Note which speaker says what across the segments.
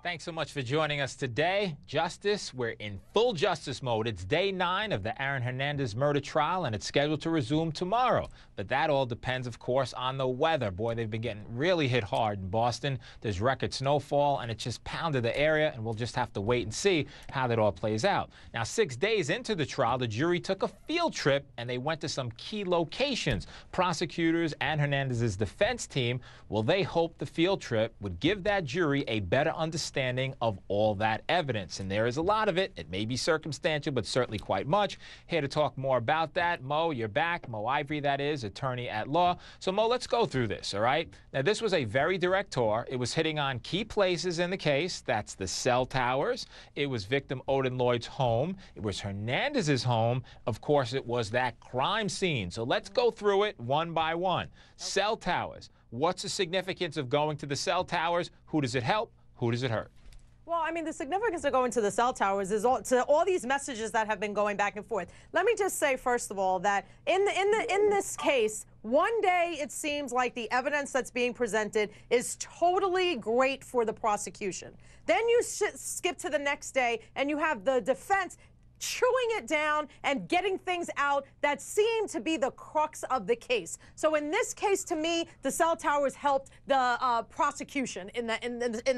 Speaker 1: Thanks so much for joining us today. Justice, we're in full justice mode. It's day 9 of the Aaron Hernandez murder trial, and it's scheduled to resume tomorrow. But that all depends, of course, on the weather. Boy, they've been getting really hit hard in Boston. There's record snowfall, and it just pounded the area, and we'll just have to wait and see how that all plays out. Now, 6 days into the trial, the jury took a field trip, and they went to some key locations. Prosecutors and Hernandez's defense team, well, they hoped the field trip would give that jury a better understanding of all that evidence. And there is a lot of it. It may be circumstantial, but certainly quite much. Here to talk more about that, Mo, you're back. Mo Ivory, that is, attorney at law. So, Mo, let's go through this, all right? Now, this was a very direct tour. It was hitting on key places in the case. That's the cell towers. It was victim Odin Lloyd's home. It was Hernandez's home. Of course, it was that crime scene. So let's go through it one by one. Okay. Cell towers. What's the significance of going to the cell towers? Who does it help? Who does it hurt?
Speaker 2: Well, I mean, the significance of going to the cell towers is all these messages that have been going back and forth. Let me just say, first of all, that in this case, one day it seems like the evidence that's being presented is totally great for the prosecution. Then you skip to the next day and you have the defense chewing it down and getting things out that seem to be the crux of the case. So in this case, to me, the cell towers helped the prosecution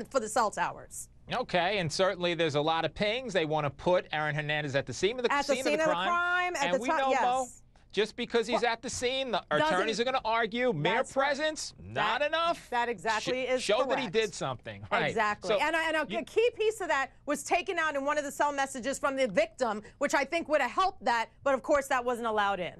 Speaker 2: for the cell towers.
Speaker 1: Okay, and certainly there's a lot of pings. They want to put Aaron Hernandez at the scene of the crime.
Speaker 2: And
Speaker 1: we know, Mo, just because he's at the scene, the attorneys are going to argue mere presence, not enough.
Speaker 2: That exactly is
Speaker 1: show
Speaker 2: correct.
Speaker 1: that he did something. Right.
Speaker 2: Exactly. So, and a key piece of that was taken out in one of the cell messages from the victim, which I think would have helped that, but of course that wasn't allowed in.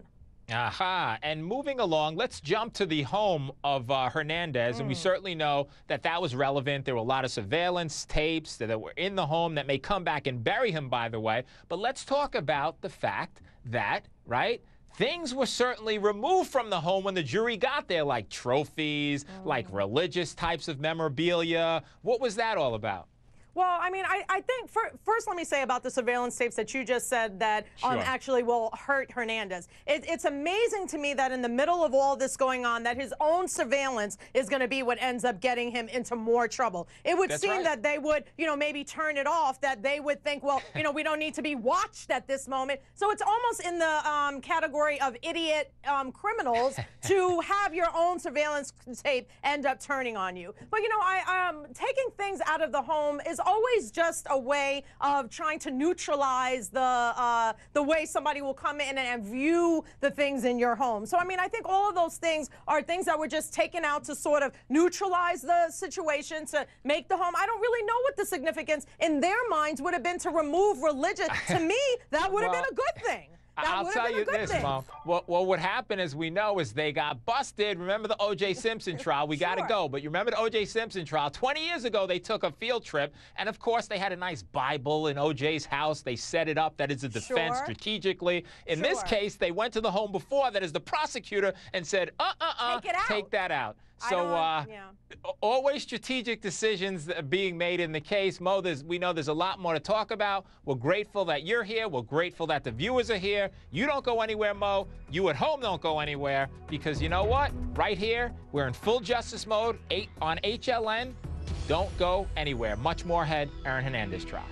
Speaker 1: Aha. And moving along, let's jump to the home of Hernandez. And we certainly know that that was relevant. There were a lot of surveillance tapes that were in the home that may come back and bury him, by the way. But let's talk about the fact that, right, things were certainly removed from the home when the jury got there, like trophies, like religious types of memorabilia. What was that all about?
Speaker 2: Well, I mean, I think first let me say about the surveillance tapes that you just said that actually will hurt Hernandez. It's amazing to me that in the middle of all this going on, that his own surveillance is going to be what ends up getting him into more trouble. It would seem that they would, maybe turn it off, that they would think, well, we don't need to be watched at this moment. So it's almost in the category of idiot criminals to have your own surveillance tape end up turning on you. But, taking things out of the home is always just a way of trying to neutralize the way somebody will come in and view the things in your home. So, I mean, I think all of those things are things that were just taken out to sort of neutralize the situation, to make the home. I don't really know what the significance in their minds would have been to remove religion. To me, that would have been a good thing.
Speaker 1: I'll tell you this, Mo. Well, what happened, as we know, is they got busted. Remember the O.J. Simpson trial? We got to go. But you remember the O.J. Simpson trial? 20 years ago, they took a field trip. And, of course, they had a nice Bible in O.J.'s house. They set it up that is a defense strategically. In this case, they went to the home before that is the prosecutor and said, take that out. So always strategic decisions being made in the case. Mo, we know there's a lot more to talk about. We're grateful that you're here. We're grateful that the viewers are here. You don't go anywhere, Mo. You at home don't go anywhere, because you know what? Right here, we're in full justice mode on HLN. Don't go anywhere. Much more ahead. Aaron Hernandez trial.